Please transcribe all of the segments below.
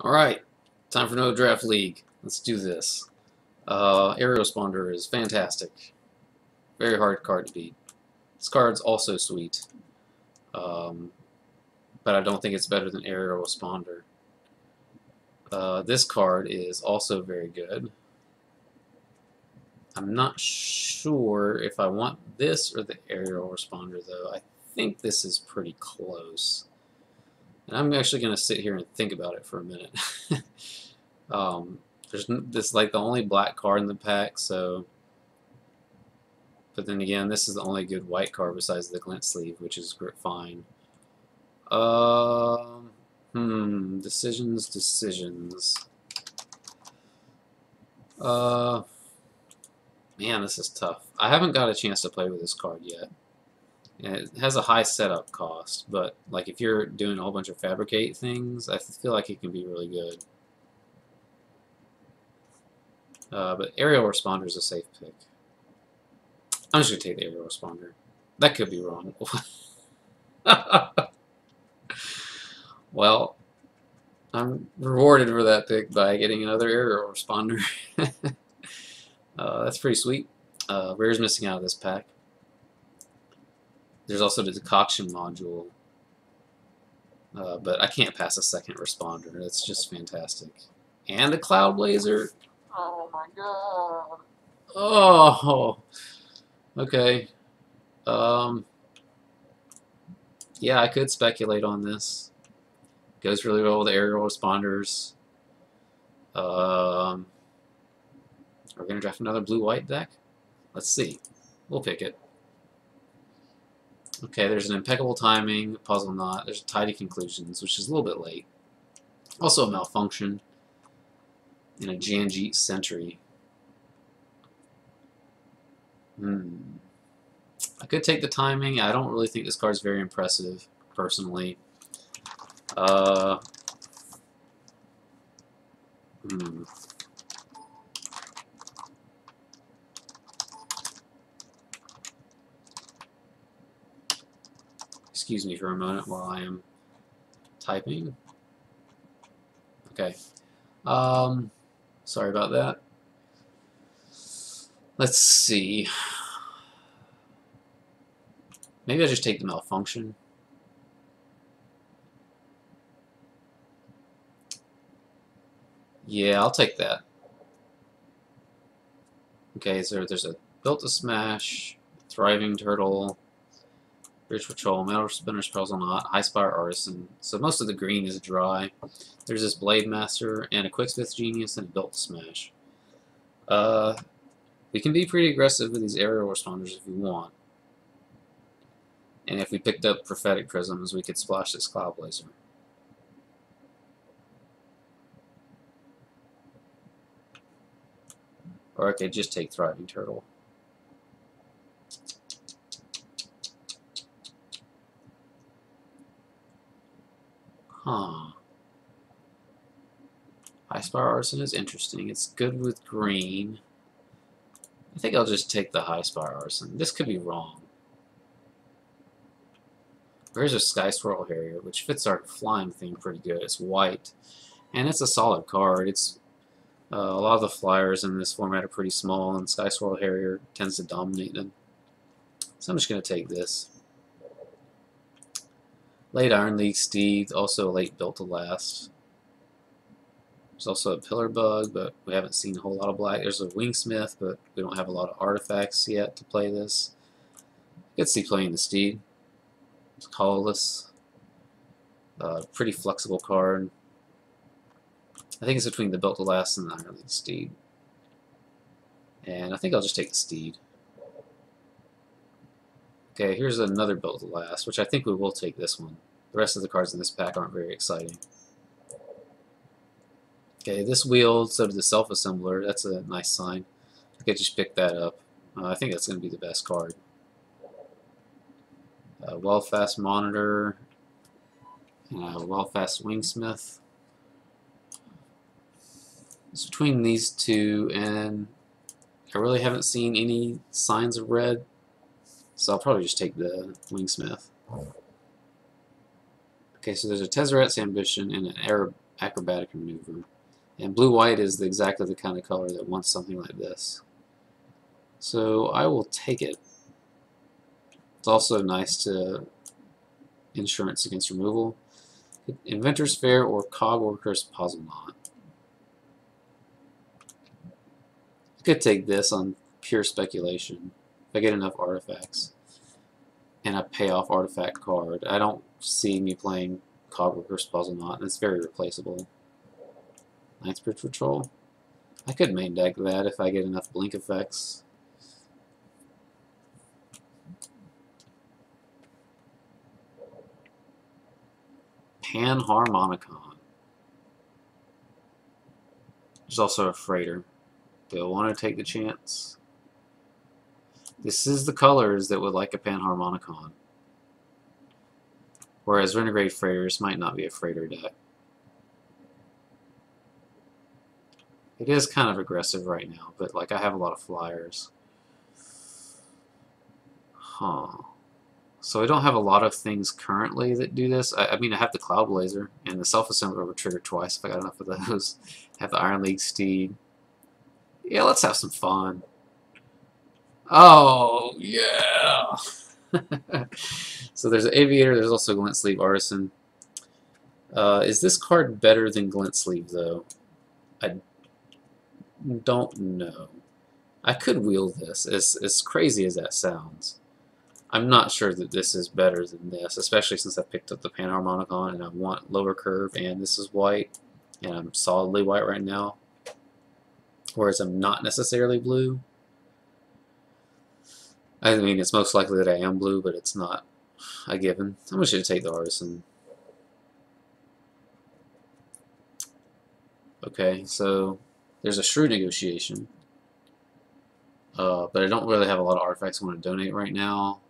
Alright, time for another draft league. Let's do this. Aerial Responder is fantastic. Very hard card to beat. This card's also sweet, um, but I don't think it's better than Aerial Responder. This card is also very good. I'm not sure if I want this or the Aerial Responder, though. I think this is pretty close. And I'm actually going to sit here and think about it for a minute. There's this like the only black card in the pack, so. But then again, this is the only good white card besides the glint sleeve, which is fine. Decisions. Man, this is tough. I haven't got a chance to play with this card yet. And it has a high setup cost, but like if you're doing a whole bunch of fabricate things, I feel like it can be really good. But Aerial Responder is a safe pick. I'm just going to take the Aerial Responder. That could be wrong. Well, I'm rewarded for that pick by getting another Aerial Responder. That's pretty sweet. Rare's missing out of this pack. There's also the Decoction module. But I can't pass a second Responder. That's just fantastic. And a Cloud Blazer. Oh my god. Oh. Okay. Yeah, I could speculate on this. Goes really well with Aerial Responders. We're going to draft another blue-white deck? Let's see. We'll pick it. Okay, there's an Impeccable Timing, Puzzle Knot. There's a Tidy Conclusions, which is a little bit late. Also a Malfunction. And a Janjeet Sentry. I could take the Timing. I don't really think this card's very impressive, personally. Excuse me for a moment while I am typing. Okay. Sorry about that. Let's see. Maybe I just take the Malfunction. Yeah, I'll take that. Okay, so there's a Built to Smash, Thriving Turtle, Bridge Patrol, Metal Spinner's Puzzle Knot, High Spire Artisan. So most of the green is dry. There's this Blade Master and a Quicksmith Genius and a Built to Smash. We can be pretty aggressive with these Aerial Responders if we want. And if we picked up Prophetic Prisms, we could splash this Cloud Blazer. Or I could just take Thriving Turtle. Huh. High Spire Artisan is interesting. It's good with green. I think I'll just take the High Spire Artisan. This could be wrong. There's a Sky Swirl Harrier, which fits our flying theme pretty good. It's white, and it's a solid card. It's a lot of the flyers in this format are pretty small, and Sky Swirl Harrier tends to dominate them. So I'm just going to take this. Late Iron League Steed, also a late Built to Last. There's also a Pillar Bug, but we haven't seen a whole lot of black. There's a Wingsmith, but we don't have a lot of artifacts yet to play this. You could see playing the Steed. It's colorless. Pretty flexible card. I think it's between the Built to Last and the Iron League Steed. And I think I'll just take the Steed. Okay, here's another Built to Last, which I think we will take this one. The rest of the cards in this pack aren't very exciting. Okay, this wheel, so did the Self-Assembler. That's a nice sign. I could just pick that up. I think that's going to be the best card. Well-Fast Monitor, and Well-Fast Wingsmith. It's between these two, and I really haven't seen any signs of red, so I'll probably just take the Wingsmith. Okay, so there's a Tezzeret's Ambition and an acrobatic maneuver. And blue-white is exactly the kind of color that wants something like this. So I will take it. It's also nice to insurance against removal. Inventor's Fair or Cog Worker's Puzzle Knot. I could take this on pure speculation if I get enough artifacts and a payoff artifact card. I don't see me playing Cog Worker's Puzzle Knot, and it's very replaceable. Knightsbridge Patrol. I could main deck that if I get enough blink effects. Panharmonicon. There's also a freighter. Do I want to take the chance? This is the colors that would like a Panharmonicon. Whereas Renegade Freighters might not be a freighter deck. It is kind of aggressive right now, but like I have a lot of flyers. Huh. So I don't have a lot of things currently that do this. I mean, I have the Cloud Blazer, and the Self-Assembler would trigger twice if I got enough of those. I have the Iron League Steed. Yeah, let's have some fun. Oh, yeah! So there's an Aviator, there's also Glint Sleeve Artisan. Is this card better than Glint Sleeve, though? I don't know. I could wheel this, as crazy as that sounds. I'm not sure that this is better than this, especially since I picked up the Panharmonicon and I want lower curve, and this is white, and I'm solidly white right now, whereas I'm not necessarily blue. I mean, it's most likely that I am blue, but it's not a given. I'm going to take the Artisan. Okay, so there's a Shrew Negotiation, but I don't really have a lot of artifacts I want to donate right now.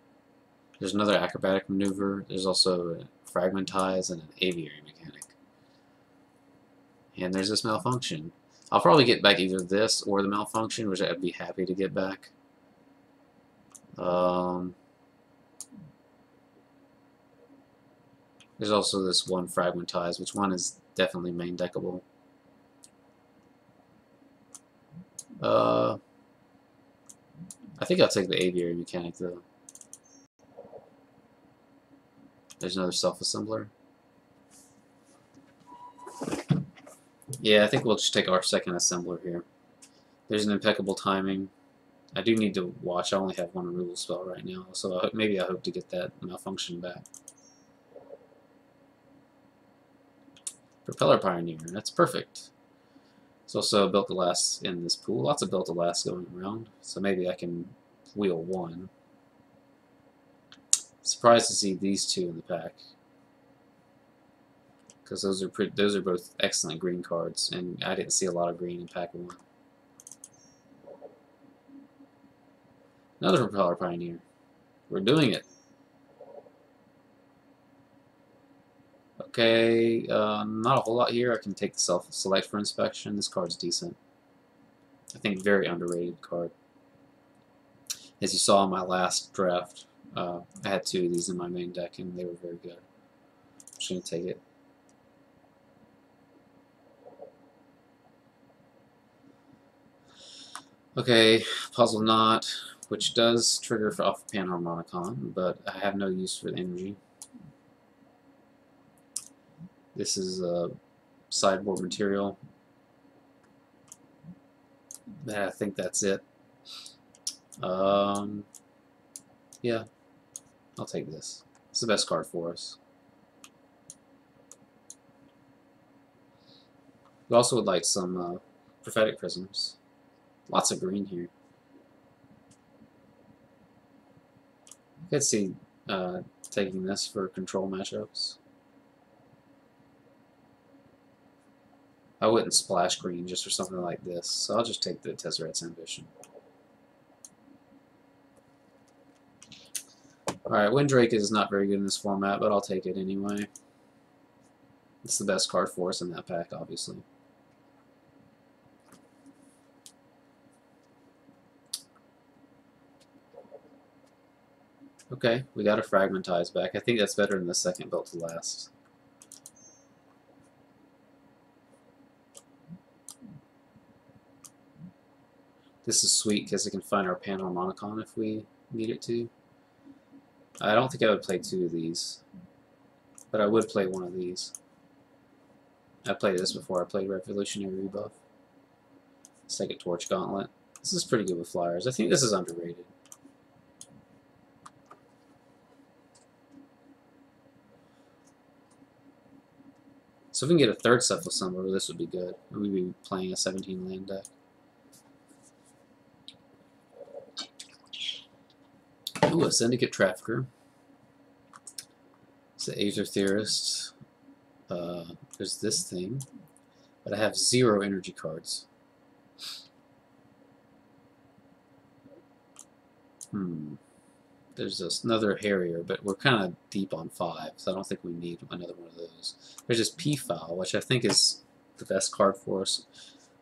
There's another Acrobatic Maneuver. There's also a Fragmentize and an Aviary Mechanic. And there's this Malfunction. I'll probably get back either this or the Malfunction, which I'd be happy to get back. There's also this one Fragmentize, which one is definitely main deckable. I think I'll take the Aviary Mechanic, though. There's another Self-Assembler. Yeah, I think we'll just take our second Assembler here. There's an Impeccable Timing. I do need to watch. I only have one removal spell right now, so maybe I hope to get that Malfunction back. Propeller Pioneer. That's perfect. There's also Built to Last in this pool. Lots of Built to Last going around, so maybe I can wheel one. Surprised to see these two in the pack, because those are both excellent green cards, and I didn't see a lot of green in pack 1. Another Propeller Pioneer. We're doing it. Okay, not a whole lot here. I can take the Select for inspection. This card's decent. I think very underrated card. As you saw in my last draft, I had 2 of these in my main deck, and they were very good. I'm just going to take it. Okay, Puzzle Knot, which does trigger off Panharmonicon, but I have no use for the energy. This is a sideboard material. I think that's it. Yeah, I'll take this. It's the best card for us. We also would like some Prophetic Prisms. Lots of green here. I could see taking this for control matchups. I wouldn't splash green just for something like this, so I'll just take the Tezzeret's Ambition. Alright, Windrake is not very good in this format, but I'll take it anyway. It's the best card for us in that pack, obviously. Okay, we got a Fragmentize back. I think that's better than the second Built to Last. This is sweet because it can find our Panharmonicon if we need it to. I don't think I would play 2 of these, but I would play 1 of these. I played this before. I played Revolutionary Rebuff. Let's take a Torch Gauntlet. This is pretty good with flyers. I think this is underrated. So if we can get a 3rd Cephal Summoner, this would be good. We'd be playing a 17 land deck. Ooh, a Syndicate Trafficker. It's the Aether Theorist. There's this thing. But I have 0 energy cards. There's another Harrier, but we're kind of deep on 5, so I don't think we need another one of those. There's this Peafowl, which I think is the best card for us.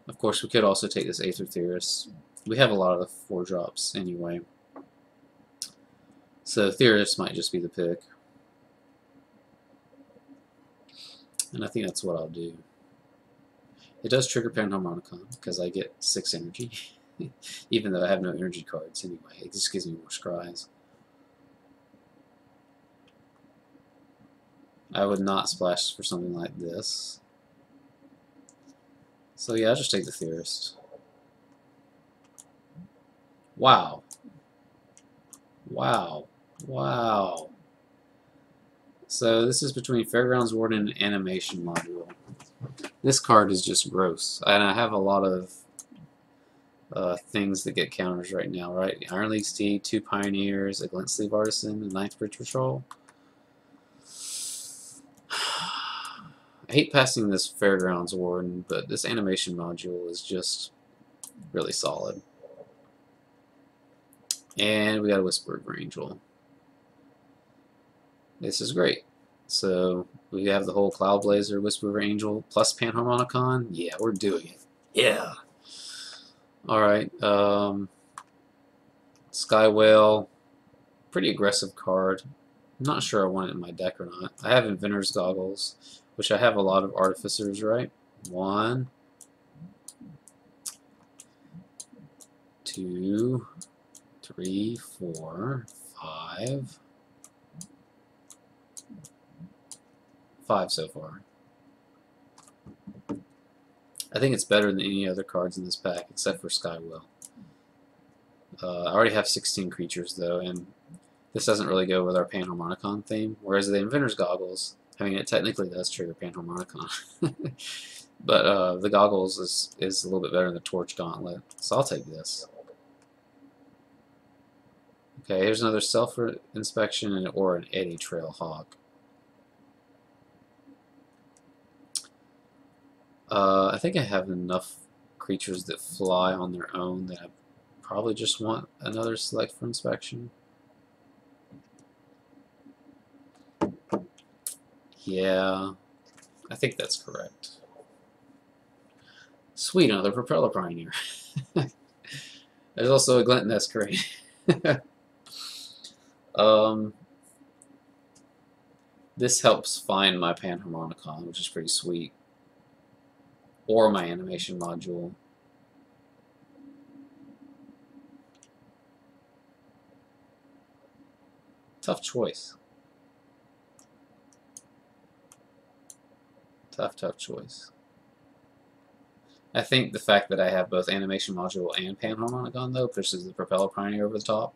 Of course, we could also take this Aether Theorist. We have a lot of the 4-drops anyway. So Theorist might just be the pick. And I think that's what I'll do. It does trigger Panharmonicon, because I get 6 energy. Even though I have no energy cards anyway. It just gives me more scries. I would not splash for something like this. So yeah, I'll just take the Theorist. Wow. Wow. Wow. So this is between Fairgrounds Warden and Animation Module. This card is just gross. And I have a lot of things that get counters right now, right? Iron League Steed, 2 Pioneers, a Glint Sleeve Artisan, and 9th Bridge Patrol. I hate passing this Fairgrounds Warden, but this Animation Module is just really solid. And we got a Whisper of Angel. This is great. So we have the whole Cloud Blazer, Whisper of Angel, plus Panharmonicon. Yeah, we're doing it. Yeah. Alright. Sky Whale. Pretty aggressive card. I'm not sure I want it in my deck or not. I have Inventor's Goggles, which I have a lot of Artificers, right? 1, 2, 3, 4, 5. 5 so far. I think it's better than any other cards in this pack, except for Skywell. I already have 16 creatures, though, and this doesn't really go with our Panharmonicon theme, whereas the Inventor's Goggles, I mean, it technically does trigger Panharmonicon. But the Goggles is a little bit better than the Torch Gauntlet, so I'll take this. Okay, here's another Self-Inspection or an Eddy Trail Hawk. I think I have enough creatures that fly on their own that I probably just want another Select for Inspection. Yeah, I think that's correct. Sweet, another Propeller Pioneer. There's also a Glint Masquerade. This helps find my Panharmonicon, which is pretty sweet. Or my Animation Module. Tough choice. Tough choice. I think the fact that I have both Animation Module and Panharmonicon, though, pushes the Propeller Pioneer over the top,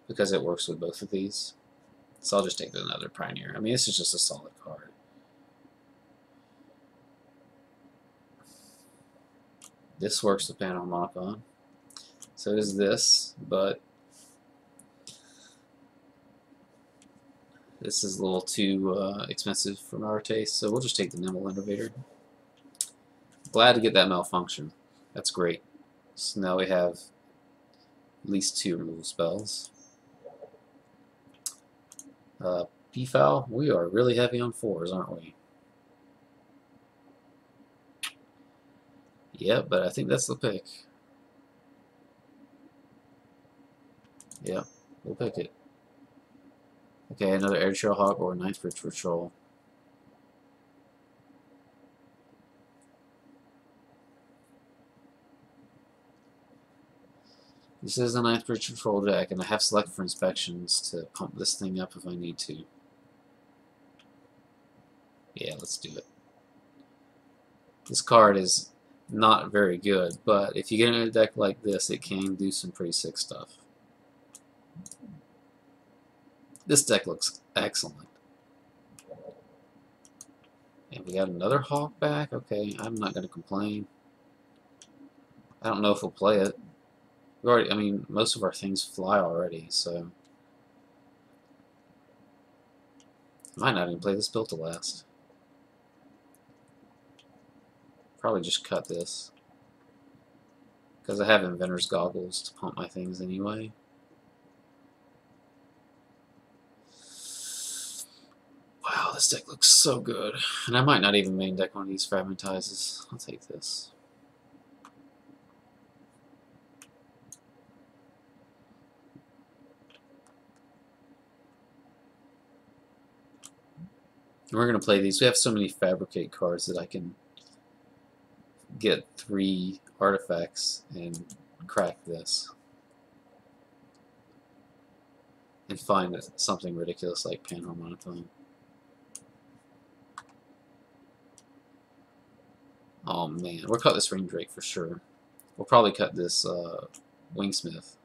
because it works with both of these. So I'll just take another Pioneer. I mean, this is just a solid card. This works with Panharmonicon. So does this, but this is a little too expensive for our taste, so we'll just take the Nimble Innovator. Glad to get that malfunction. That's great. So now we have at least 2 removal spells. Peafowl, we are really heavy on 4s, aren't we? Yeah, but I think that's the pick. Yeah, we'll pick it. Okay, another Air Trail Hawk or 9th Bridge Patrol. This is a ninth bridge control deck, and I have select for inspections to pump this thing up if I need to. Yeah, let's do it. This card is not very good, but if you get in a deck like this, it can do some pretty sick stuff. This deck looks excellent. And we got another Hawk back. Okay, I'm not going to complain. I don't know if we'll play it. We already, I mean, most of our things fly already, so I might not even play this built to last. Probably just cut this because I have Inventor's Goggles to pump my things anyway. Wow, this deck looks so good. And I might not even main deck one of these Fragmentizes. I'll take this. And we're going to play these. We have so many Fabricate cards that I can get 3 artifacts and crack this. And find something ridiculous like Panharmonicon. Oh man, we'll cut this Ring Drake for sure. We'll probably cut this Wingsmith.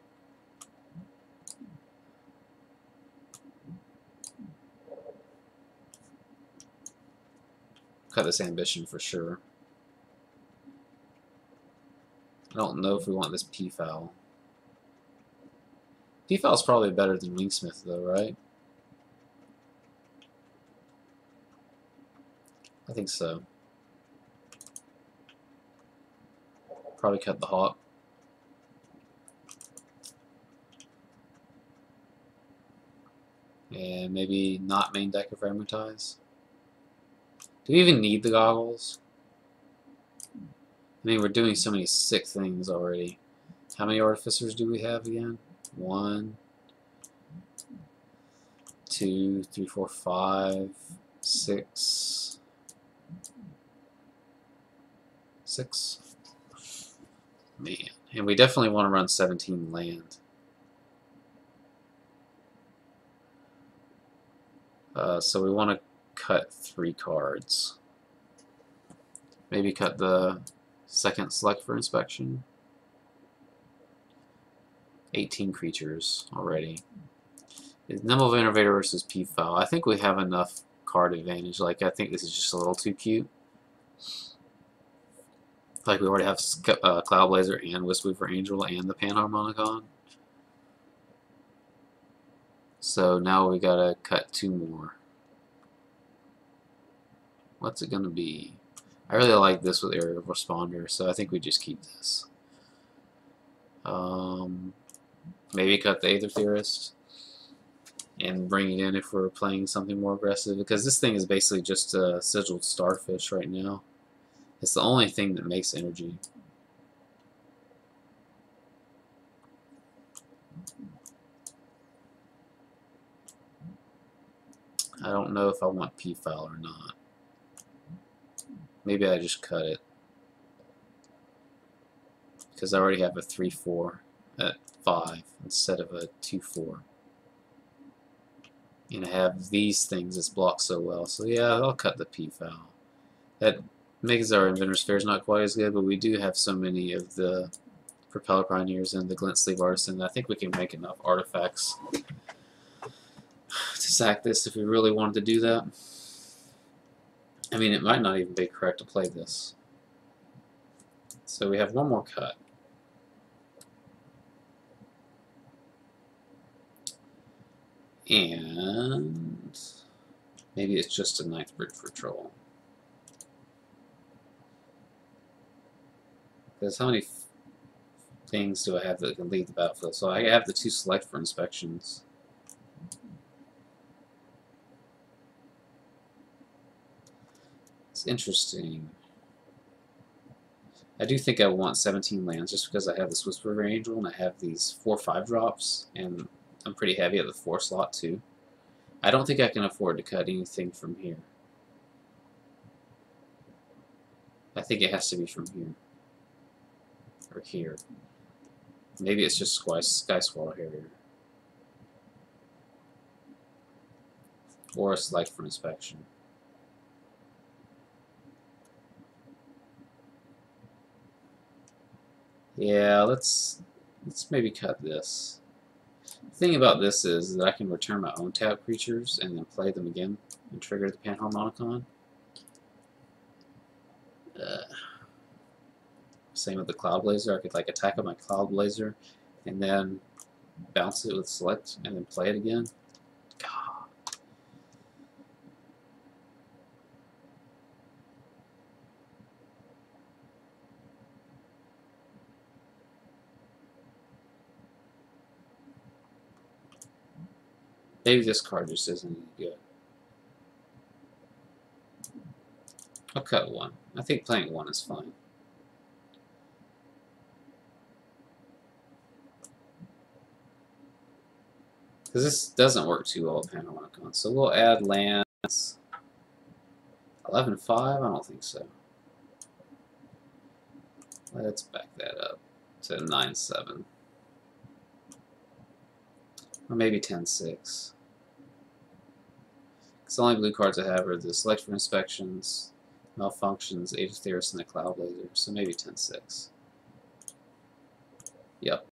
Cut this Ambition for sure. I don't know if we want this P-Foul. P-Foul is probably better than Wingsmith though, right? I think so. Probably cut the Hawk. And maybe not main deck of Fragmentize. Do we even need the goggles? I mean, we're doing so many sick things already. How many Artificers do we have again? 1, 2, 3, 4, 5, 6. 6. Man. And we definitely want to run 17 land. So we want to cut 3 cards. Maybe cut the second select for inspection. 18 creatures already. Nimble Innovator versus P-Foul. I think we have enough card advantage. Like, I think this is just a little too cute. Like, we already have Cloudblazer and Wisp-Weaver Angel and the Panharmonicon. So now we gotta cut 2 more. What's it gonna be? I really like this with Aerial Responder, so I think we just keep this. Maybe cut the Aether Theorist and bring it in if we're playing something more aggressive, because this thing is basically just a Sigiled Starfish right now. It's the only thing that makes energy. I don't know if I want P-Foul or not. Maybe I just cut it, because I already have a 3/4 at 5 instead of a 2/4. And I have these things that's blocked so well. So yeah, I'll cut the P-Foul. That makes our Inventor Spheres not quite as good, but we do have so many of the Propeller Pioneers and the Glint Sleeve Artisan that I think we can make enough artifacts to sack this if we really wanted to do that. I mean, it might not even be correct to play this. So we have one more cut. And maybe it's just a 9th Bridge Patrol. Because how many things do I have that can leave the battlefield? So I have the 2 select for inspections. It's interesting. I do think I want 17 lands just because I have this Wisp-Weaver Angel and I have these 4/5 drops, and I'm pretty heavy at the 4 slot too. I don't think I can afford to cut anything from here. I think it has to be from here. Or here. Maybe it's just Sky Swallow Harrier. Or a select for inspection. Yeah, let's maybe cut this. The thing about this is that I can return my own tap creatures and then play them again and trigger the Panharmonicon. Same with the Cloud Blazer. I could like attack with my Cloud Blazer and then bounce it with select and then play it again. God. Maybe this card just isn't any good. I'll cut one. I think playing one is fine. Because this doesn't work too well with Panharmonicon. So we'll add lands. 11-5? I don't think so. Let's back that up to 9-7. Or maybe 10-6. Because the only blue cards I have are the Select for Inspections, Malfunctions, Age of Theros, and the Cloud Blazer. So maybe 10-6. Yep.